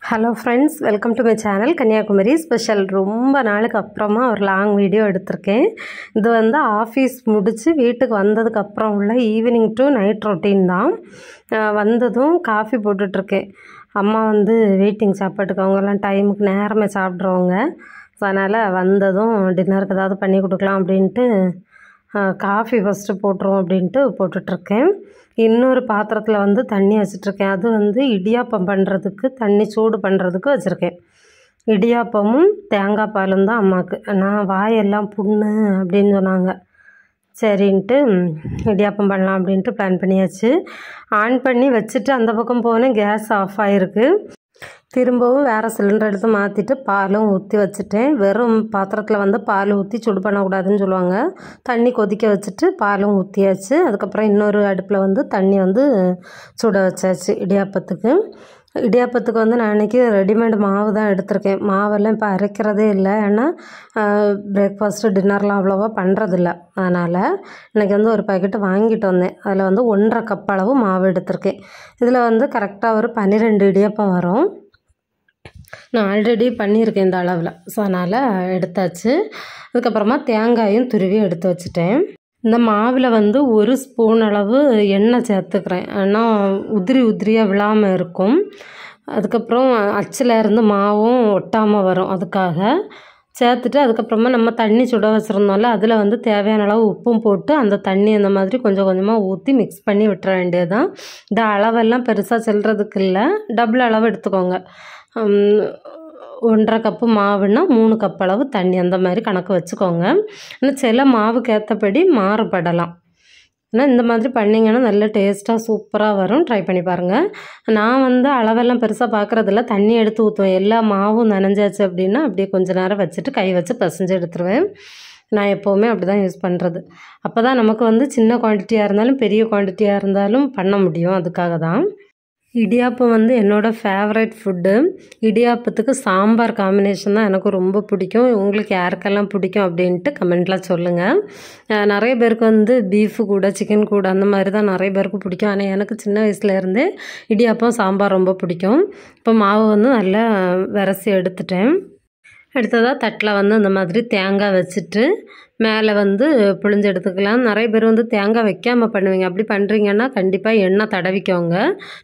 Hello friends, welcome to my channel Kanyakumari special. ரொம்ப நாளுக்கு அப்புறமா ஒரு லாங் வீடியோ எடுத்திருக்கேன். இது வந்து ஆஃபீஸ் முடித்து வீட்டுக்கு வந்ததுக்கப்புறம் உள்ள ஈவினிங் டு நைட் ரொட்டீன் தான். வந்ததும் காஃபி போட்டுட்ருக்கேன். அம்மா வந்து வெயிட்டிங் சாப்பாட்டுக்கு, அவங்கெல்லாம் டைமுக்கு நேரமே சாப்பிட்றவங்க. ஸோ அதனால் வந்ததும் டின்னருக்கு ஏதாவது பண்ணி கொடுக்கலாம் அப்படின்ட்டு காஃபி ஃபஸ்ட்டு போட்டுருவோம் அப்படின்ட்டு போட்டுட்ருக்கேன். இன்னொரு பாத்திரத்தில் வந்து தண்ணி வச்சிட்ருக்கேன். அது வந்து இடியாப்பம் பண்ணுறதுக்கு, தண்ணி சூடு பண்ணுறதுக்கு வச்சுருக்கேன். இடியாப்பமும் தேங்காய் பாலும் தான் அம்மாவுக்கு. நான் வாயெல்லாம் புண்ணு அப்படின்னு சொன்னாங்க. சரின்ட்டு இடியாப்பம் பண்ணலாம் அப்படின்ட்டு பிளான் பண்ணியாச்சு. ஆன் பண்ணி வச்சுட்டு அந்த பக்கம் போனேன், கேஸ் ஆஃப் ஆகிருக்கு. திரும்பவும் வேறு சிலிண்டர் எடுத்து மாற்றிட்டு பாலும் ஊற்றி வச்சுட்டேன். வெறும் பாத்திரத்தில் வந்து பால் ஊற்றி சுடு பண்ணக்கூடாதுன்னு சொல்லுவாங்க. தண்ணி கொதிக்க வச்சுட்டு பாலும் ஊற்றியாச்சு. அதுக்கப்புறம் இன்னொரு அடுப்பில் வந்து தண்ணி வந்து சுட வச்சாச்சு இடியாப்பத்துக்கு. இடியாப்பத்துக்கு வந்து நான் இன்றைக்கி ரெடிமேடு மாவு தான் எடுத்திருக்கேன். மாவெல்லாம் இப்போ அரைக்கிறதே இல்லை. ஏன்னா பிரேக்ஃபாஸ்ட்டு டின்னர்லாம் அவ்வளோவா பண்ணுறதில்ல. அதனால் இன்றைக்கி வந்து ஒரு பாக்கெட்டு வாங்கிட்டு வந்தேன். அதில் வந்து 1.5 கப் அளவு மாவு எடுத்திருக்கேன். இதில் வந்து கரெக்டாக ஒரு 12 இடியாப்பம் வரும். நான் ஆல்ரெடி பண்ணியிருக்கேன் இந்த அளவில். ஸோ அதனால் எடுத்தாச்சு. அதுக்கப்புறமா தேங்காயும் துருவி எடுத்து வச்சுட்டேன். இந்த மாவில் வந்து 1 ஸ்பூன் அளவு எண்ணெய் சேர்த்துக்கிறேன். ஆனால் உதிரியாக விழாமல் இருக்கும். அதுக்கப்புறம் அச்சில் இருந்து மாவும் ஒட்டாமல் வரும். அதுக்காக சேர்த்துட்டு அதுக்கப்புறமா நம்ம தண்ணி சுட வச்சுருந்தோம்ல, அதில் வந்து தேவையான அளவு உப்பும் போட்டு அந்த தண்ணி அந்த மாதிரி கொஞ்சம் கொஞ்சமாக ஊற்றி மிக்ஸ் பண்ணி விட்டுற வேண்டியது தான். இந்த அளவெல்லாம் பெருசாக செல்றதுக்கு இல்லை, டபுள் அளவு எடுத்துக்கோங்க. 1.5 கப்பு மாவுன்னா 3 கப் அளவு தண்ணி, அந்த மாதிரி கணக்கு வச்சுக்கோங்க. ஆனால் சில மாவுக்கு ஏற்றபடி மாறுபடலாம். ஆனால் இந்த மாதிரி பண்ணிங்கன்னா நல்ல டேஸ்ட்டாக சூப்பராக வரும். ட்ரை பண்ணி பாருங்கள். நான் வந்து அளவெல்லாம் பெருசாக பார்க்குறதில்ல, தண்ணி எடுத்து ஊற்றுவேன். எல்லா மாவும் நனைஞ்சாச்சு அப்படின்னா அப்படியே கொஞ்சம் நேரம் வச்சுட்டு கை வச்சு பசைஞ்சு எடுத்துருவேன். நான் எப்போவுமே அப்படி தான் யூஸ் பண்ணுறது. அப்போ தான் நமக்கு வந்து சின்ன குவான்டிட்டியாக இருந்தாலும் பெரிய குவான்டிட்டியாக இருந்தாலும் பண்ண முடியும். அதுக்காக தான். இடியாப்பம் வந்து என்னோடய ஃபேவரட் ஃபுட்டு. இடியாப்பத்துக்கு சாம்பார் காம்பினேஷன் தான் எனக்கு ரொம்ப பிடிக்கும். உங்களுக்கு யாருக்கெல்லாம் பிடிக்கும் அப்படின்ட்டு கமெண்ட்லாம் சொல்லுங்கள். நிறைய பேருக்கு வந்து பீஃபு கூட, சிக்கன் கூட அந்த மாதிரி தான் நிறைய பேருக்கு பிடிக்கும். ஆனால் எனக்கு சின்ன வயசுலேருந்தே இடியாப்பம் சாம்பார் ரொம்ப பிடிக்கும். இப்போ மாவு வந்து நல்லா விரசி எடுத்துட்டேன். அடுத்ததாக தட்டில் வந்து இந்த மாதிரி தேங்காய் வச்சுட்டு மேலே வந்து புழிஞ்சு எடுத்துக்கலாம். நிறைய பேர் வந்து தேங்காய் வைக்காமல் பண்ணுவீங்க. அப்படி பண்ணுறீங்கன்னா கண்டிப்பாக எண்ணெய் தடவிக்கோங்க.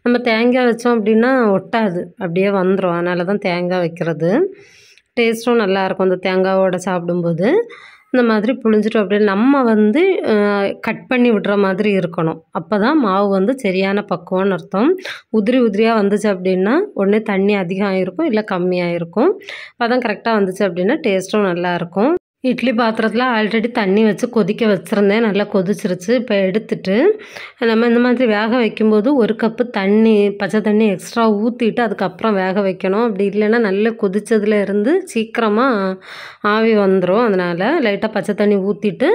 நம்ம தேங்காய் வச்சோம் அப்படின்னா ஒட்டாது, அப்படியே வந்துடும். அதனால தான் தேங்காய் வைக்கிறது. டேஸ்ட்டும் நல்லாயிருக்கும் இந்த தேங்காவோட சாப்பிடும்போது. இந்த மாதிரி புழிஞ்சிட்டோம் அப்படின்னு நம்ம வந்து கட் பண்ணி விடுற மாதிரி இருக்கணும். அப்போ தான் மாவு வந்து சரியான பக்குவம்னு அர்த்தம். உதிரியாக வந்துச்சு அப்படின்னா ஒன்று தண்ணி அதிகம் ஆகிருக்கும், இல்லை கம்மியாக இருக்கும். அப்போ தான் கரெக்டாக வந்துச்சு அப்படின்னா டேஸ்ட்டும் நல்லாயிருக்கும். இட்லி பாத்திரத்தில் ஆல்ரெடி தண்ணி வச்சு கொதிக்க வச்சுருந்தேன். நல்லா கொதிச்சிருச்சு. இப்போ எடுத்துட்டு நம்ம இந்த மாதிரி வேக வைக்கும்போது 1 கப்பு தண்ணி, பச்சை தண்ணி எக்ஸ்ட்ரா ஊற்றிட்டு அதுக்கப்புறம் வேக வைக்கணும். அப்படி இல்லைன்னா நல்லா கொதிச்சதுல இருந்து சீக்கிரமாக ஆவி வந்துடும். அதனால் லைட்டாக பச்சை தண்ணி ஊற்றிட்டு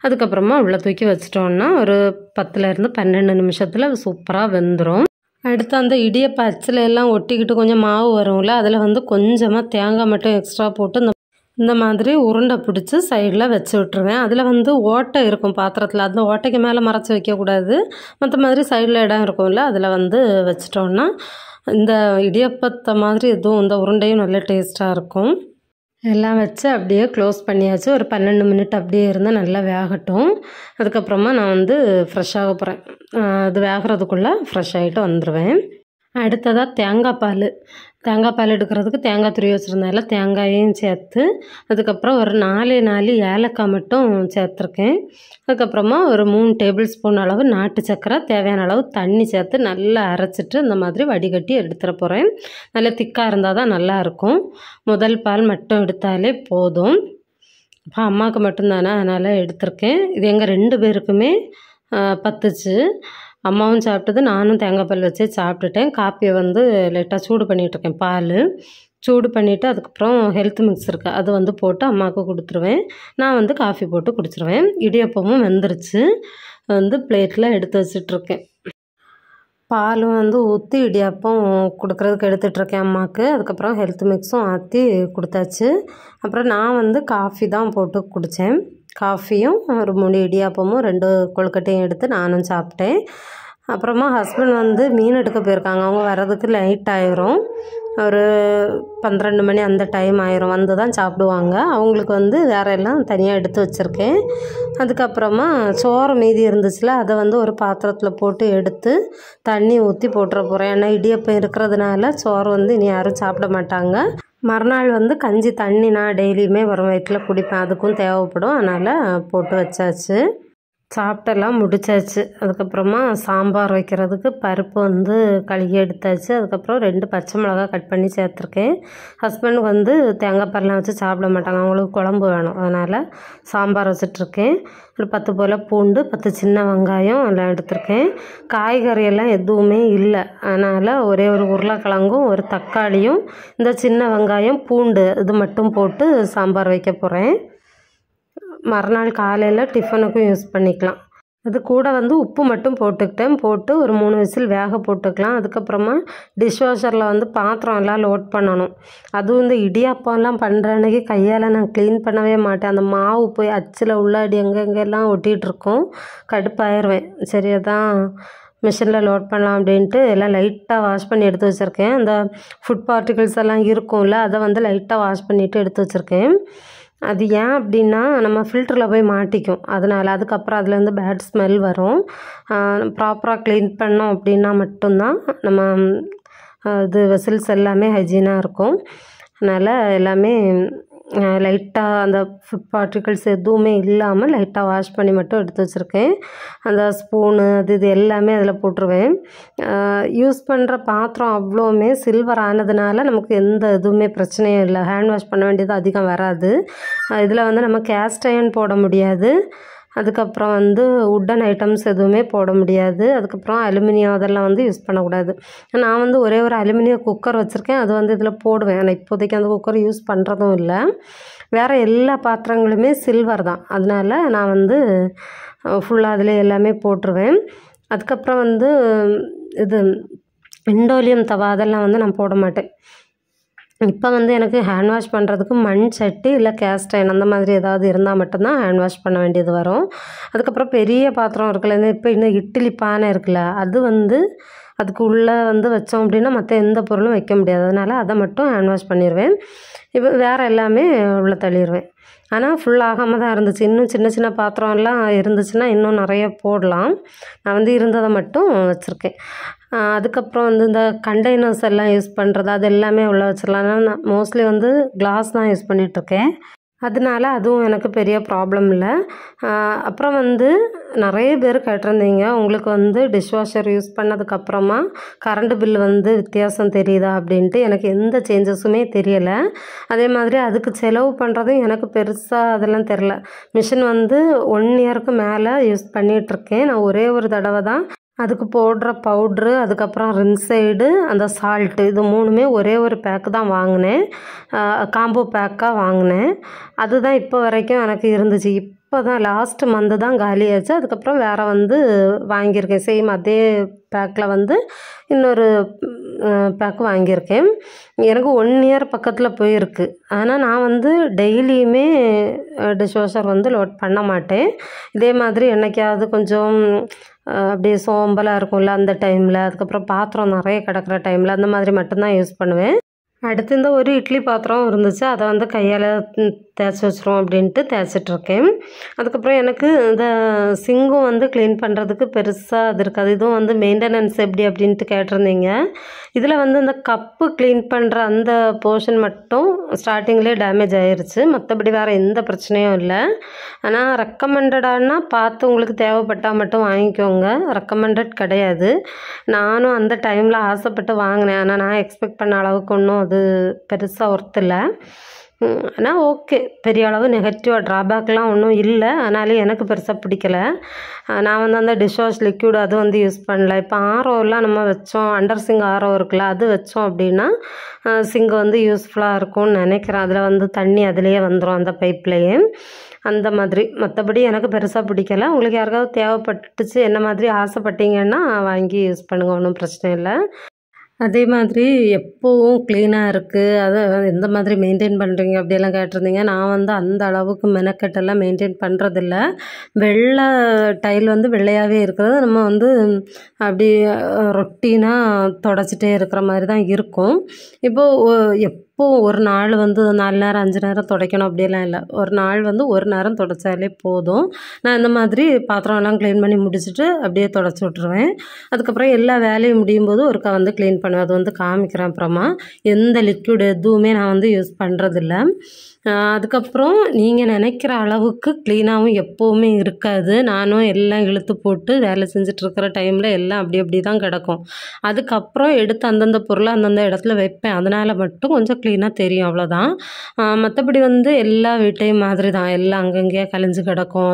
அதுக்கப்புறமா உள்ளே தூக்கி வச்சிட்டோன்னா ஒரு 10லேருந்து 12 நிமிஷத்தில் சூப்பராக வெந்துடும். அடுத்து அந்த இடியப்ப அச்சில் எல்லாம் ஒட்டிக்கிட்டு கொஞ்சம் மாவு வரும்ல, அதில் வந்து கொஞ்சமாக தேங்காய் மட்டும் எக்ஸ்ட்ரா போட்டு இந்த மாதிரி உருண்டை பிடிச்சி சைடில் வச்சு விட்ருவேன். அதில் வந்து ஓட்டை இருக்கும் பாத்திரத்தில். அந்த ஓட்டைக்கு மேலே மறைச்சி வைக்கக்கூடாது. மற்ற மாதிரி சைடில் இடம் இருக்கும்ல, அதில் வந்து வச்சிட்டோன்னா இந்த இடியப்பத்தை மாதிரி எதுவும் இந்த உருண்டையும் நல்ல டேஸ்ட்டாக இருக்கும். எல்லாம் வச்சு அப்படியே க்ளோஸ் பண்ணியாச்சு. ஒரு 12 மினிட் அப்படியே இருந்தால் நல்லா வேகட்டும். அதுக்கப்புறமா நான் வந்து ஃப்ரெஷ் ஆக போகிறேன். அது வேகிறதுக்குள்ளே ஃப்ரெஷ் ஆகிட்டு வந்துடுவேன். அடுத்ததாக தேங்காய் பால் எடுக்கிறதுக்கு தேங்காய் துருவி வச்சுருந்தேன். தேங்காயையும் சேர்த்து அதுக்கப்புறம் ஒரு 4 ஏலக்காய் மட்டும் சேர்த்துருக்கேன். அதுக்கப்புறமா ஒரு 3 டேபிள் ஸ்பூன் அளவு நாட்டு சர்க்கரை, தேவையான அளவு தண்ணி சேர்த்து நல்லா அரைச்சிட்டு இந்த மாதிரி வடிகட்டி எடுத்துட போகிறேன். நல்லா திக்காக இருந்தால் தான் நல்லாயிருக்கும். முதல் பால் மட்டும் எடுத்தாலே போதும். இப்போ அம்மாவுக்கு மட்டும்தானே, அதனால் எடுத்திருக்கேன். இது எங்கள் 2 பேருக்குமே பத்துச்சு. அம்மாவும் சாப்பிட்டது, நானும் தேங்காய் பால் வச்சே சாப்பிட்டுட்டேன். காப்பியை வந்து லைட்டாக சூடு பண்ணிகிட்ருக்கேன். பால் சூடு பண்ணிவிட்டு அதுக்கப்புறம் ஹெல்த் மிக்ஸ் இருக்குது, அது வந்து போட்டு அம்மாவுக்கு கொடுத்துருவேன். நான் வந்து காஃபி போட்டு குடிச்சிருவேன். இடியப்பமும் வெந்துருச்சு. வந்து பிளேட்டில் எடுத்து வச்சிட்ருக்கேன். பாலும் வந்து ஊற்றி இடியாப்பம் கொடுக்குறதுக்கு எடுத்துகிட்ருக்கேன் அம்மாவுக்கு. அதுக்கப்புறம் ஹெல்த் மிக்ஸும் ஆற்றி கொடுத்தாச்சு. அப்புறம் நான் வந்து காஃபி தான் போட்டு குடித்தேன். காஃபியும் ஒரு 3 இடியாப்பமும் 2 கொழுக்கட்டையும் எடுத்து நானும் சாப்பிட்டேன். அப்புறமா ஹஸ்பண்ட் வந்து மீன் எடுக்க போயிருக்காங்க. அவங்க வர்றதுக்கு லைட் ஆயிரும். ஒரு 12 மணி அந்த டைம் ஆயிரும், வந்து தான் சாப்பிடுவாங்க. அவங்களுக்கு வந்து வேறு எல்லாம் தனியாக எடுத்து வச்சுருக்கேன். அதுக்கப்புறமா சோறு மீதி இருந்துச்சுல, அதை வந்து ஒரு பாத்திரத்தில் போட்டு எடுத்து தண்ணி ஊற்றி போட்டுற போகிறேன். ஏன்னா இடியப்பம் இருக்கிறதுனால சோறு வந்து இனி யாரும் சாப்பிட மாட்டாங்க. மறுநாள் வந்து கஞ்சி தண்ணி நான் டெய்லியுமே வரும் வயிற்றில் குடிப்பேன், அதுக்கும் தேவைப்படும். அதனால் போட்டு வச்சாச்சு. சாப்பிட்டெல்லாம் முடிச்சாச்சு. அதுக்கப்புறமா சாம்பார் வைக்கிறதுக்கு பருப்பு வந்து கழுகி எடுத்தாச்சு. அதுக்கப்புறம் 2 பச்சை மிளகா கட் பண்ணி சேர்த்துருக்கேன். ஹஸ்பண்டுக்கு வந்து தேங்காய் பால்லாம் வச்சு சாப்பிட மாட்டாங்க, அவங்களுக்கு குழம்பு வேணும். அதனால் சாம்பார் வச்சிட்ருக்கேன். ஒரு 10 போல் பூண்டு, 10 சின்ன வெங்காயம் எல்லாம் எடுத்திருக்கேன். காய்கறியெல்லாம் எதுவுமே இல்லை, அதனால் ஒரே ஒரு உருளைக்கிழங்கும் ஒரு தக்காளியும் இந்த சின்ன வெங்காயம் பூண்டு இது மட்டும் போட்டு சாம்பார் வைக்க போகிறேன். மறுநாள் காலையில் டிஃபனுக்கும் யூஸ் பண்ணிக்கலாம். அது கூட வந்து உப்பு மட்டும் போட்டுக்கிட்டேன். போட்டு ஒரு 3 விசில் வேக போட்டுக்கலாம். அதுக்கப்புறமா டிஷ்வாஷரில் வந்து பாத்திரம் எல்லாம் லோட் பண்ணணும். அதுவும் இந்த இடியாப்பம்லாம் பண்ணுற அன்றைக்கி கையால் நான் க்ளீன் பண்ணவே மாட்டேன். அந்த மாவு போய் அச்சில் உள்ளாடி எங்கெங்கெல்லாம் ஒட்டிகிட்ருக்கும், கடுப்பாயிருவேன். சரி அதான் மிஷினில் லோட் பண்ணலாம் அப்படின்ட்டு எல்லாம் லைட்டாக வாஷ் பண்ணி எடுத்து வச்சுருக்கேன். அந்த ஃபுட் பார்ட்டிகிள்ஸ் எல்லாம் இருக்கும்ல, அதை வந்து லைட்டாக வாஷ் பண்ணிவிட்டு எடுத்து வச்சுருக்கேன். அது ஏன் அப்படின்னா நம்ம ஃபில்டரில் போய் மாட்டிக்கும், அதனால். அதுக்கப்புறம் அதுலேருந்து பேட் ஸ்மெல் வரும். ப்ராப்பராக க்ளீன் பண்ணோம் அப்படின்னா மட்டும்தான் நம்ம இது வெசில்ஸ் எல்லாமே ஹைஜீனாக இருக்கும். அதனால் எல்லாமே லைட்டாக அந்த ஃபுட் பார்ட்டிகிள்ஸ் எதுவுமே இல்லாமல் லைட்டாக வாஷ் பண்ணி மட்டும் எடுத்து வச்சுருக்கேன். அந்த ஸ்பூனு அது இது எல்லாமே அதில் போட்டுருவேன். யூஸ் பண்ணுற பாத்திரம் அவ்வளோவுமே சில்வர் ஆனதுனால நமக்கு எந்த இதுவுமே பிரச்சனையும் இல்லை. ஹேண்ட் வாஷ் பண்ண வேண்டியது அதிகம் வராது. இதில் வந்து நம்ம கேஸ்ட் அயர்ன் போட முடியாது. அதுக்கப்புறம் வந்து உட்டன் ஐட்டம்ஸ் எதுவுமே போட முடியாது. அதுக்கப்புறம் அலுமினியம் அதெல்லாம் வந்து யூஸ் பண்ணக்கூடாது. நான் வந்து ஒரே ஒரு அலுமினியம் குக்கர் வச்சுருக்கேன், அது வந்து இதில் போடுவேன். ஆனால் இப்போதைக்கு அந்த குக்கர் யூஸ் பண்ணுறதும் இல்லை. வேறு எல்லா பாத்திரங்களுமே சில்வர் தான், அதனால் நான் வந்து ஃபுல்லாக அதில் எல்லாமே போட்டுருவேன். அதுக்கப்புறம் வந்து இது இண்டோலியம் தவா அதெல்லாம் வந்து நான் போட மாட்டேன். இப்போ வந்து எனக்கு ஹேண்ட் வாஷ் பண்ணுறதுக்கு மண் சட்டி இல்லை கேஸ்ட் அயர்ன் அந்த மாதிரி ஏதாவது இருந்தால் மட்டும்தான் ஹேண்ட் வாஷ் பண்ண வேண்டியது வரும். அதுக்கப்புறம் பெரிய பாத்திரம் இருக்குல்ல, இப்போ இந்த இட்லி பானை இருக்குல்ல, அது வந்து அதுக்கு உள்ளே வந்து வச்சோம் அப்படின்னா மற்ற எந்த பொருளும் வைக்க முடியாது. அதனால் அதை மட்டும் ஹேண்ட் வாஷ் பண்ணிடுவேன். இப்போ வேறு எல்லாமே உள்ளே தள்ளிடுவேன். ஆனால் ஃபுல் ஆகாமல் தான் இருந்துச்சு. இன்னும் சின்ன சின்ன பாத்திரம்லாம் இருந்துச்சுன்னா இன்னும் நிறைய போடலாம். நான் வந்து இருந்ததை மட்டும் வச்சுருக்கேன். அதுக்கப்புறம் வந்து இந்த கண்டெய்னர்ஸ் எல்லாம் யூஸ் பண்ணுறது அது எல்லாமே உள்ளே வச்சிடலாம். ஆனால் நான் மோஸ்ட்லி வந்து கிளாஸ் தான் யூஸ் பண்ணிகிட்ருக்கேன். அதனால அதுவும் எனக்கு பெரிய ப்ராப்ளம் இல்லை. அப்புறம் வந்து நிறைய பேர் கேட்டிருந்தீங்க, உங்களுக்கு வந்து டிஷ்வாஷர் யூஸ் பண்ணதுக்கப்புறமா கரண்ட் பில் வந்து வித்தியாசம் தெரியுதா அப்படின்ட்டு. எனக்கு எந்த சேஞ்சஸுமே தெரியலை. அதே மாதிரி அதுக்கு செலவு பண்ணுறதும் எனக்கு பெருசாக அதெல்லாம் தெரில. மிஷின் வந்து 1 இயருக்கு மேலே யூஸ் பண்ணிகிட்ருக்கேன். நான் ஒரே ஒரு தடவை தான் அதுக்கு போடுற பவுட்ரு, அதுக்கப்புறம் ரின்சைடு, அந்த சால்ட்டு, இது 3மே ஒரே ஒரு பேக்கு தான் வாங்கினேன். காம்போ பேக்காக வாங்கினேன். அதுதான் இப்போ வரைக்கும் எனக்கு இருந்துச்சு. இப்போ தான் லாஸ்ட் மந்த்து தான் காலியாச்சு. அதுக்கப்புறம் வேறு வந்து வாங்கியிருக்கேன். சேம் அதே பேக்கில் வந்து இன்னொரு பேக்கு வாங்கியிருக்கேன். எனக்கு 1 இயர் பக்கத்தில் போயிருக்கு. ஆனால் நான் வந்து டெய்லியுமே டிஷ்வாஷர் வந்து லோட் பண்ண மாட்டேன். இதே மாதிரி என்னைக்காவது கொஞ்சம் அப்படியே சோம்பலாக இருக்கும்ல அந்த டைமில், அதுக்கப்புறம் பாத்திரம் நிறைய கிடக்கிற டைமில் அந்த மாதிரி மட்டும்தான் யூஸ் பண்ணுவேன். அடுத்து இந்த ஒரு இட்லி பாத்திரம் இருந்துச்சு, அதை வந்து கையால் தேய்ச்சி வச்சிரும் அப்படின்ட்டு தேய்ச்சிட்ருக்கேன். அதுக்கப்புறம் எனக்கு இந்த சிங்கும் வந்து க்ளீன் பண்ணுறதுக்கு பெருசாக அது இருக்காது. இதுவும் வந்து மெயின்டெனன்ஸ் எப்படி அப்படின்ட்டு கேட்டிருந்தீங்க. இதில் வந்து இந்த கப்பு க்ளீன் பண்ணுற அந்த போர்ஷன் மட்டும் ஸ்டார்டிங்லேயே டேமேஜ் ஆகிருச்சு. மற்றபடி வேறு எந்த பிரச்சனையும் இல்லை. ஆனால் ரெக்கமெண்டடானா பார்த்து உங்களுக்கு தேவைப்பட்டால் மட்டும் வாங்கிக்கோங்க, ரெக்கமெண்டட் கிடையாது. நானும் அந்த டைமில் ஆசைப்பட்டு வாங்கினேன். ஆனால் நான் எக்ஸ்பெக்ட் பண்ண அளவுக்கு ஒன்றும் அது பெருசாக ஒர்த் இல்லை. ஆனால் ஓகே, பெரிய அளவு நெகட்டிவாக ட்ராபேக்லாம் ஒன்றும் இல்லை. ஆனாலும் எனக்கு பெருசாக பிடிக்கலை. நான் வந்து அந்த டிஷ்வாஷ் லிக்யூட் அது வந்து யூஸ் பண்ணல. இப்போ ஆரோலாம் நம்ம வச்சோம், அண்டர் சிங்க் ஆரோ இருக்குல்ல, அது வச்சோம் அப்படின்னா சிங்க் வந்து யூஸ்ஃபுல்லாக இருக்கும்னு நினைக்கிறேன். அதில் வந்து தண்ணி அதிலேயே வந்துடும் அந்த பைப்லேயே, அந்த மாதிரி. மற்றபடி எனக்கு பெருசாக பிடிக்கலை. உங்களுக்கு யாருக்காவது தேவைப்பட்டுச்சு, என்ன மாதிரி ஆசைப்பட்டீங்கன்னா வாங்கி யூஸ் பண்ணுங்கள், ஒன்றும் பிரச்சனை இல்லை. அதே மாதிரி எப்போவும் க்ளீனாக இருக்குது, அதை எந்த மாதிரி மெயின்டைன் பண்ணுறீங்க அப்படியெல்லாம் கேட்டிருந்தீங்க. நான் வந்து அந்த அளவுக்கு மெனக்கெட்டெல்லாம் மெயின்டைன் பண்ணுறதில்ல. வெள்ளை டைல் வந்து வெள்ளையாகவே இருக்கிறது நம்ம வந்து அப்படி ரொட்டீனாக தொடச்சிட்டே இருக்கிற மாதிரி தான் இருக்கும். இப்போது ஒரு நாள் வந்து 4 நேரம் 5 நேரம் துடைக்கணும் அப்படியெல்லாம் இல்லை. ஒரு நாள் வந்து ஒரு நேரம் துடைச்சாலே போதும். நான் இந்த மாதிரி பாத்திரம்லாம் க்ளீன் பண்ணி முடிச்சுட்டு அப்படியே துடைச்சி விட்ருவேன். அதுக்கப்புறம் எல்லா வேலையும் முடியும் போது ஒருக்கா வந்து க்ளீன் பண்ணுவேன். அது வந்து காமிக்கிறேன் அப்புறமா. எந்த லிக்விட் எதுவுமே நான் வந்து யூஸ் பண்ணுறதில்ல. அதுக்கப்புறம் நீங்கள் நினைக்கிற அளவுக்கு க்ளீனாகவும் எப்போவுமே இருக்காது. நானும் எல்லாம் இழுத்து போட்டு வேலை செஞ்சிட்ருக்கிற டைமில் எல்லாம் அப்படி தான் கிடக்கும். அதுக்கப்புறம் எடுத்து அந்தந்த பொருளை அந்தந்த இடத்துல வைப்பேன். அதனால் மட்டும் கொஞ்சம் க்ளீனாக தெரியும், அவ்வளோதான். மற்றபடி வந்து எல்லா வீட்டையும் மாதிரி தான் எல்லாம் அங்கங்கேயே கலைஞ்சு கிடக்கும்.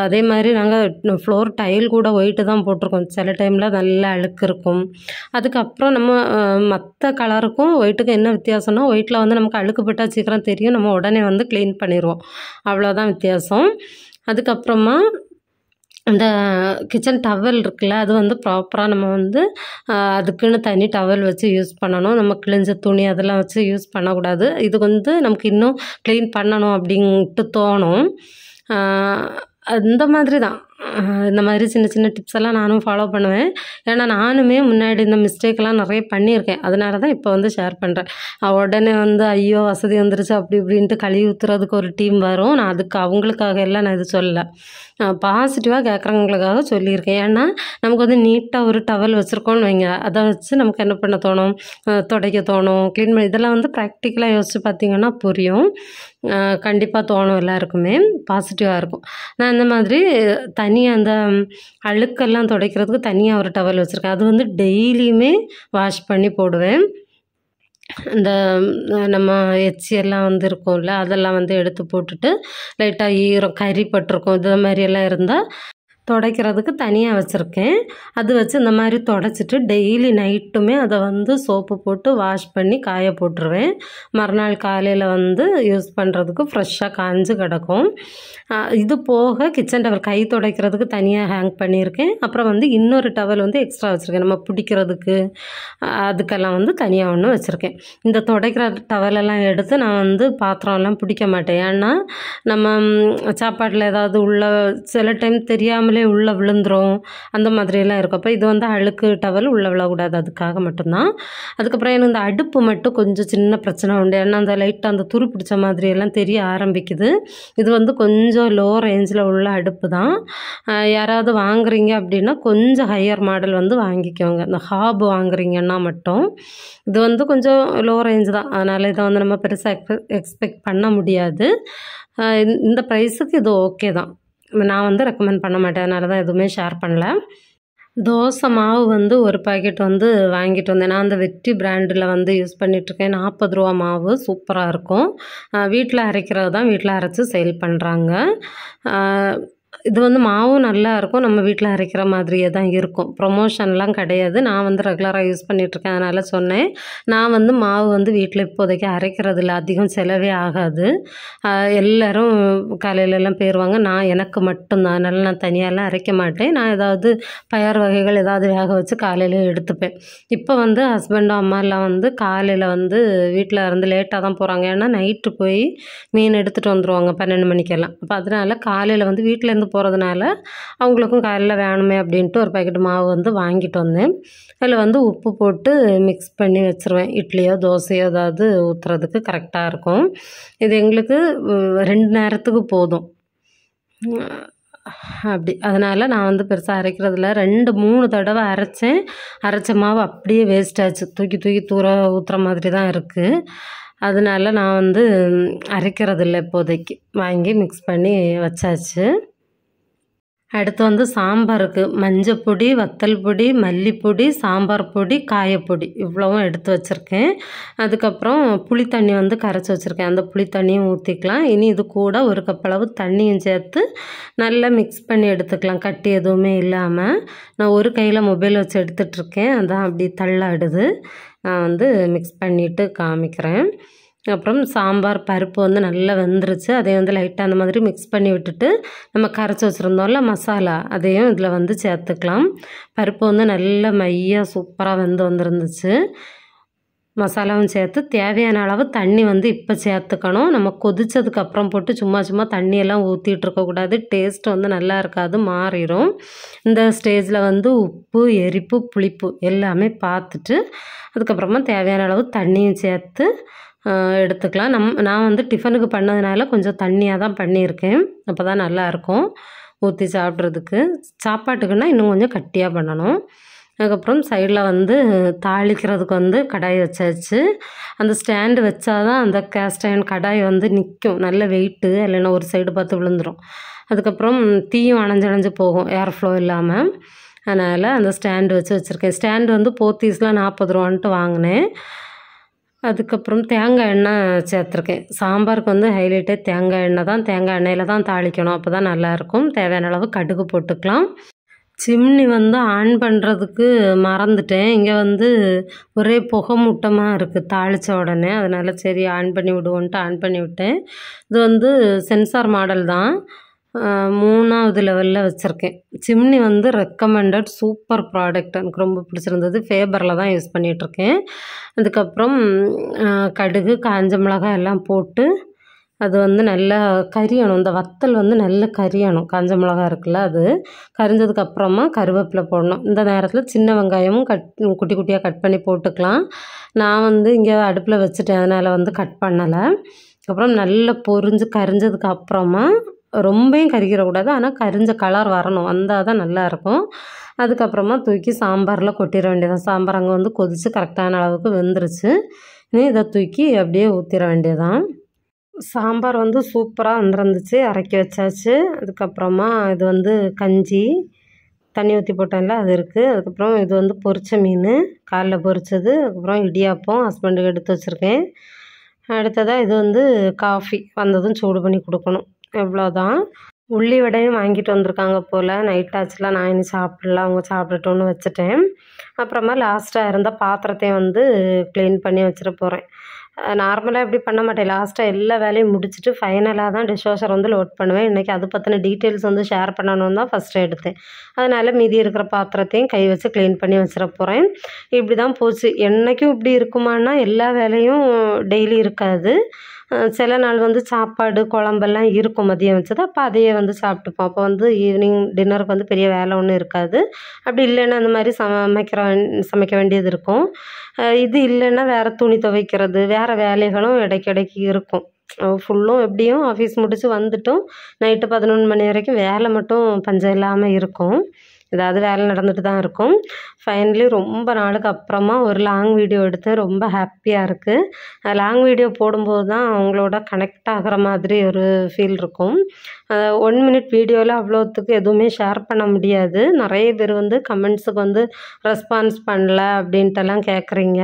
அதே மாதிரி நாங்கள் ஃப்ளோர் டைல் கூட ஒயிட்டு தான் போட்டிருக்கோம். சில டைமில் நல்லா அழுக்கு இருக்கும். அதுக்கப்புறம் நம்ம மற்ற கலருக்கும் ஒயிட்டுக்கும் என்ன வித்தியாசம்னா, ஒயிட்டில் வந்து நமக்கு அழுக்கு பட்டால் சீக்கிரம் தெரியும், நம்ம உடனே வந்து க்ளீன் பண்ணிடுவோம். அவ்வளோதான் வித்தியாசம். அதுக்கப்புறமா இந்த கிச்சன் டவல் இருக்குல்ல, அது வந்து ப்ராப்பராக நம்ம வந்து அதுக்குன்னு தனி டவல் வச்சு யூஸ் பண்ணணும். நம்ம கிழிஞ்ச துணி அதெல்லாம் வச்சு யூஸ் பண்ணக்கூடாது. இது வந்து நமக்கு இன்னும் க்ளீன் பண்ணணும் அப்படின்ட்டு தோணும். அந்த மாதிரி தான். இந்த மாதிரி சின்ன சின்ன டிப்ஸ் எல்லாம் நானும் ஃபாலோ பண்ணுவேன். ஏன்னா நானுமே முன்னாடி இந்த மிஸ்டேக்கெல்லாம் நிறைய பண்ணியிருக்கேன். அதனால தான் இப்போ வந்து ஷேர் பண்ணுறேன். உடனே வந்து ஐயோ வசதி வந்துருச்சு அப்படி இப்படின்ட்டு கழுவி ஊற்றுறதுக்கு ஒரு டீம் வரும். நான் அவங்களுக்காக எல்லாம் நான் இது சொல்லலை, பாசிட்டிவாக கேட்குறவங்களுக்காக சொல்லியிருக்கேன். ஏன்னா நமக்கு வந்து நீட்டாக ஒரு டவல் வச்சுருக்கோன்னு வைங்க, அதை வச்சு நமக்கு என்ன பண்ண தோணும், துடைக்க தோணும், க்ளீன் பண்ணி. இதெல்லாம் வந்து ப்ராக்டிக்கலாக யோசித்து பார்த்திங்கன்னா புரியும். கண்டிப்பாக தோணும், எல்லாருக்குமே பாசிட்டிவாக இருக்கும். நான் இந்த மாதிரி தனியாக அந்த அழுக்கெல்லாம் துடைக்கிறதுக்கு தனியாக ஒரு டவல் வச்சுருக்கேன். அது வந்து டெய்லியுமே வாஷ் பண்ணி போடுவேன். இந்த நம்ம எச்சியெல்லாம் வந்து இருக்கும்ல, அதெல்லாம் வந்து எடுத்து போட்டுட்டு லைட்டாக ஈரம் கறி பட்டிருக்கும் இது மாதிரியெல்லாம் இருந்தால் துடைக்கிறதுக்கு தனியாக வச்சுருக்கேன். அது வச்சு இந்த மாதிரி துடைச்சிட்டு டெய்லி நைட்டுமே அதை வந்து சோப்பு போட்டு வாஷ் பண்ணி காய போட்டுருவேன். மறுநாள் காலையில் வந்து யூஸ் பண்ணுறதுக்கு ஃப்ரெஷ்ஷாக காஞ்சு கிடக்கும். இது போக கிச்சன் டவல் கை துடைக்கிறதுக்கு தனியாக ஹேங் பண்ணியிருக்கேன். அப்புறம் வந்து இன்னொரு டவல் வந்து எக்ஸ்ட்ரா வச்சுருக்கேன், நம்ம பிடிக்கிறதுக்கு அதுக்கெல்லாம் வந்து தனியாக ஒன்று வச்சுருக்கேன். இந்த துடைக்கிற டவலெல்லாம் எடுத்து நான் வந்து பாத்திரம்லாம் பிடிக்க மாட்டேன். ஏன்னா நம்ம சாப்பாட்டில் ஏதாவது உள்ள சில டைம் தெரியாமலே உள்ளே விழுந்துரும், அந்த மாதிரியெல்லாம் இருக்கும். அப்போ இது வந்து அழுக்கு டவல் உள்ளே விழக்கூடாது, அதுக்காக மட்டும்தான். அதுக்கப்புறம் எனக்கு இந்த அடுப்பு மட்டும் கொஞ்சம் சின்ன பிரச்சனை உண்டு. ஏன்னா அந்த லைட்டாக அந்த துரு பிடிச்ச மாதிரியெல்லாம் தெரிய ஆரம்பிக்குது. இது வந்து கொஞ்சம் லோ ரேஞ்சில் உள்ள அடுப்பு தான். யாராவது வாங்குறீங்க அப்படின்னா கொஞ்சம் ஹையர் மாடல் வந்து வாங்கிக்கோங்க. இந்த ஹாப் வாங்குறீங்கன்னா மட்டும். இது வந்து கொஞ்சம் லோ ரேஞ்ச் தான், அதனால் இதை வந்து நம்ம பெருசாக எக்ஸ்பெக்ட் பண்ண முடியாது. இந்த ப்ரைஸுக்கு இது ஓகே தான். நான் வந்து ரெக்கமெண்ட் பண்ண மாட்டேன், அதனால தான் எதுவுமே ஷேர் பண்ணல. தோசை மாவு வந்து ஒரு பாக்கெட் வந்து வாங்கிட்டு வந்தேன். நான் அந்த வெற்றி பிராண்டில் வந்து யூஸ் பண்ணிகிட்ருக்கேன். 40 ரூபா மாவு சூப்பராக இருக்கும். வீட்டில் அரைக்கிறது தான், வீட்டில் அரைச்சி சேல் பண்ணுறாங்க. இது வந்து மாவும் நல்லா இருக்கும், நம்ம வீட்டில் அரைக்கிற மாதிரியே தான் இருக்கும். ப்ரொமோஷன்லாம் கிடையாது. நான் வந்து ரெகுலராக யூஸ் பண்ணிகிட்ருக்கேன், அதனால் சொன்னேன். நான் வந்து மாவு வந்து வீட்டில் இப்போதைக்கு அரைக்கிறதில்ல, அதிகம் செலவே ஆகாது. எல்லோரும் காலையிலலாம் போயிடுவாங்க, நான் எனக்கு மட்டும்தான். அதனால் நான் தனியாலாம் அரைக்க மாட்டேன். நான் ஏதாவது பயறு வகைகள் ஏதாவது வேக வச்சு காலையில் எடுத்துப்பேன். இப்போ வந்து ஹஸ்பண்டும் அம்மாலாம் வந்து காலையில் வந்து வீட்டில் இருந்து லேட்டாக தான் போகிறாங்க. ஏன்னா நைட்டு போய் மீன் எடுத்துகிட்டு வந்துடுவாங்க 12 மணிக்கெல்லாம். அப்போ அதனால் காலையில் வந்து வீட்டிலேருந்து போகிறதுனால அவங்களுக்கும் காலையில் வேணுமே அப்படின்ட்டு ஒரு பாக்கெட் மாவு வந்து வாங்கிட்டு வந்தேன். அதில் வந்து உப்பு போட்டு மிக்ஸ் பண்ணி வச்சுருவேன். இட்லியோ தோசையோ ஏதாவது ஊற்றுறதுக்கு கரெக்டாக இருக்கும். இது எங்களுக்கு 2 நேரத்துக்கு போதும். அப்படி அதனால் நான் வந்து பெருசாக அரைக்கிறதில்ல. 2-3 தடவை அரைச்சேன். அரைச்ச மாவு அப்படியே வேஸ்ட் ஆச்சு, தூக்கி தூக்கி ஊற்றுற மாதிரி தான் இருக்குது. அதனால நான் வந்து அரைக்கிறதில்ல இப்போதைக்கு. வாங்கி மிக்ஸ் பண்ணி வச்சாச்சு. அடுத்து வந்து சாம்பாருக்கு மஞ்சப்பொடி, வத்தல் பொடி, மல்லிப்பொடி, சாம்பார் பொடி, காயப்பொடி இவ்வளவும் எடுத்து வச்சுருக்கேன். அதுக்கப்புறம் புளி தண்ணி வந்து கரைச்சி வச்சுருக்கேன், அந்த புளி தண்ணியும் ஊற்றிக்கலாம். இனி இது கூட 1 கப் அளவு தண்ணியும் சேர்த்து நல்லா மிக்ஸ் பண்ணி எடுத்துக்கலாம், கட்டி எதுவுமே இல்லாமல். நான் ஒரு கையில் மொபைல் வச்சு எடுத்துகிட்ருக்கேன், அதான் அப்படி தள்ளாடுது. நான் வந்து மிக்ஸ் பண்ணிவிட்டு காமிக்கிறேன். அப்புறம் சாம்பார் பருப்பு வந்து நல்லா வெந்துருச்சு. அதை வந்து லைட்டாக அந்த மாதிரி மிக்ஸ் பண்ணி விட்டுட்டு நம்ம கரைச்சி வச்சுருந்தோம்ல மசாலா, அதையும் இதில் வந்து சேர்த்துக்கலாம். பருப்பு வந்து நல்லா மையாக சூப்பராக வெந்து வந்துருந்துச்சு. மசாலாவும் சேர்த்து தேவையான அளவு தண்ணி வந்து இப்போ சேர்த்துக்கணும். நம்ம கொதிச்சதுக்கப்புறம் போட்டு சும்மா சும்மா தண்ணியெல்லாம் ஊற்றிட்டு இருக்கக்கூடாது. டேஸ்ட் வந்து நல்லா இருக்காது, மாறிடும். இந்த ஸ்டேஜில் வந்து உப்பு, எரிப்பு, புளிப்பு எல்லாமே பார்த்துட்டு அதுக்கப்புறமா தேவையான அளவு தண்ணியும் சேர்த்து எடுத்துக்கலாம். நான் வந்து டிஃபனுக்கு பண்ணதுனால கொஞ்சம் தண்ணியாக தான் பண்ணியிருக்கேன். அப்போ தான் நல்லாயிருக்கும் ஊற்றி சாப்பிட்றதுக்கு. சாப்பாட்டுக்குன்னா இன்னும் கொஞ்சம் கட்டியாக பண்ணணும். அதுக்கப்புறம் சைடில் வந்து தாளிக்கிறதுக்கு வந்து கடாய் வச்சாச்சு. அந்த ஸ்டாண்டு வச்சா தான் அந்த கேஸ்ட் அயர்ன் கடாய் வந்து நிற்கும். நல்ல வெயிட்டு, இல்லைன்னா ஒரு சைடு பார்த்து விழுந்துடும். அதுக்கப்புறம் தீயும் அணைஞ்சு போகும் ஏர் ஃப்ளோ இல்லாமல். அதனால் அந்த ஸ்டாண்டு வச்சுருக்கேன். ஸ்டாண்டு வந்து போத்தீஸ்லாம் 40 ரூபான்ட்டு வாங்கினேன். அதுக்கப்புறம் தேங்காய் எண்ணெய் சேர்த்துருக்கேன். சாம்பாருக்கு வந்து ஹைலைட்டே தேங்காய் எண்ணெய் தான். தேங்காய் எண்ணெயில் தான் தாளிக்கணும், அப்போ தான் நல்லாயிருக்கும். தேவையான அளவு கடுகு போட்டுக்கலாம். சிம்னி வந்து ஆன் பண்ணுறதுக்கு மறந்துட்டேன். இங்கே வந்து ஒரே புகை மூட்டமாக இருக்குது தாளித்த உடனே. அதனால் சரி ஆன் பண்ணி விடுவோன்ட்டு ஆன் பண்ணி விட்டேன். இது வந்து சென்சார் மாடல் தான். 3வது லெவலில் வச்சுருக்கேன். சிம்னி வந்து ரெக்கமெண்டட், சூப்பர் ப்ராடக்ட். எனக்கு ரொம்ப பிடிச்சிருந்தது. ஃபேபரில் தான் யூஸ் பண்ணிகிட்ருக்கேன். அதுக்கப்புறம் கடுகு, காஞ்ச மிளகாய் எல்லாம் போட்டு அது வந்து நல்லா கரியணும். இந்த வத்தல் வந்து நல்லா கரியணும். காஞ்ச மிளகா இருக்குல்ல, அது கரிஞ்சதுக்கப்புறமா கருவேப்பிலை போடணும். இந்த நேரத்தில் சின்ன வெங்காயமும் குட்டி குட்டியாக கட் பண்ணி போட்டுக்கலாம். நான் வந்து இங்கே அடுப்பில் வச்சுட்டேன், அதனால் வந்து கட் பண்ணலை. அப்புறம் நல்லா கரிஞ்சதுக்கு அப்புறமா ரொம்பவும் கரிக்கிறக்கூடாது, ஆனால் கரிஞ்ச கலர் வரணும், வந்தால் தான் நல்லாயிருக்கும். அதுக்கப்புறமா தூக்கி சாம்பாரில் கொட்டிட வேண்டியதான். சாம்பார் அங்கே வந்து கொதித்து கரெக்டான அளவுக்கு வெந்துருச்சு. இனி இதை தூக்கி அப்படியே ஊற்றிட வேண்டியதான். சாம்பார் வந்து சூப்பராக வந்துருந்துச்சு. இறக்கி வச்சாச்சு. அதுக்கப்புறமா இது வந்து கஞ்சி தண்ணி ஊற்றி போட்டேன்ல, அது இருக்குது. அதுக்கப்புறம் இது வந்து பொரிச்ச மீன், காலைல பொரிச்சது. அதுக்கப்புறம் இடியாப்பம் ஹஸ்பண்டுக்கு எடுத்து வச்சுருக்கேன். அடுத்ததாக இது வந்து காஃபி வந்ததும் சூடு பண்ணி கொடுக்கணும். எவ்வளோதான். உள்ளி வடையும் வாங்கிட்டு வந்திருக்காங்க போல். நைட் ஆச்சுலாம், நான் இனி சாப்பிடல, அவங்க சாப்பிடட்டும்னு வச்சுட்டேன். அப்புறமா லாஸ்ட்டாக இருந்த பாத்திரத்தையும் வந்து க்ளீன் பண்ணி வச்சிட போகிறேன். நார்மலாக இப்படி பண்ண மாட்டேன். லாஸ்ட்டாக எல்லா வேலையும் முடிச்சுட்டு ஃபைனலாக தான் டிஷ்வாஷர் வந்து லோட் பண்ணுவேன். இன்றைக்கி அது பற்றின டீட்டெயில்ஸ் வந்து ஷேர் பண்ணணுன்னு தான் ஃபஸ்ட்டு எடுத்தேன். அதனால் மீதி இருக்கிற பாத்திரத்தையும் கை வச்சு க்ளீன் பண்ணி வச்சிட போகிறேன். இப்படி தான் போச்சு. என்றைக்கும் இப்படி இருக்குமான்னா எல்லா வேலையும் டெய்லி இருக்காது. சில நாள் வந்து சாப்பாடு குழம்பெல்லாம் இருக்கும் மதியம் வச்சது, அப்போ அதையே வந்து சாப்பிட்டுப்போம். அப்போ வந்து ஈவினிங் டின்னருக்கு வந்து பெரிய வேலை ஒன்றும் இருக்காது. அப்படி இல்லைன்னா அந்த மாதிரி சமைக்க வேண்டியது இருக்கும். இது இல்லைன்னா வேறு துணி துவைக்கிறது, வேறு வேலைகளும் இடைக்கிடைக்கு இருக்கும். ஃபுல்லும் எப்படியும் ஆஃபீஸ் முடித்து வந்துட்டும் நைட்டு 11 மணி வரைக்கும் வேலை மட்டும் பஞ்சம் இல்லாமல் இருக்கும். ஏதாவது வேலை நடந்துட்டு தான் இருக்கும். ஃபைனலி ரொம்ப நாளுக்கு அப்புறமா ஒரு லாங் வீடியோ எடுத்து ரொம்ப ஹாப்பியாக இருக்குது. லாங் வீடியோ போடும்போது தான் அவங்களோட கனெக்ட் ஆகிற மாதிரி ஒரு ஃபீல் இருக்கும். 1 மினிட் வீடியோவில் அவ்வளோத்துக்கு எதுவுமே ஷேர் பண்ண முடியாது. நிறைய பேர் வந்து கமெண்ட்ஸுக்கு வந்து ரெஸ்பான்ஸ் பண்ணல அப்படின்ட்டுலாம் கேட்குறீங்க.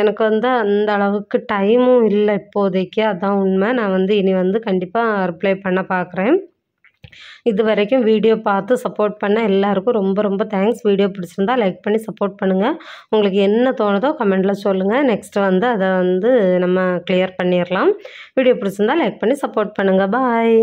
எனக்கு வந்து அந்த அளவுக்கு டைமும் இல்லை இப்போதைக்கு, அதுதான் உண்மை. நான் வந்து இனி வந்து கண்டிப்பாக ரிப்ளை பண்ண பார்க்குறேன். இது வரைக்கும் வீடியோ பார்த்து சப்போர்ட் பண்ண எல்லாருக்கும் ரொம்ப ரொம்ப தேங்க்ஸ். வீடியோ பிடிச்சிருந்தா லைக் பண்ணி சப்போர்ட் பண்ணுங்கள். உங்களுக்கு என்ன தோணுதோ கமெண்டில் சொல்லுங்கள். நெக்ஸ்ட்டு வந்து அதை வந்து நம்ம கிளியர் பண்ணிடலாம். வீடியோ பிடிச்சிருந்தா லைக் பண்ணி சப்போர்ட் பண்ணுங்கள். பாய்.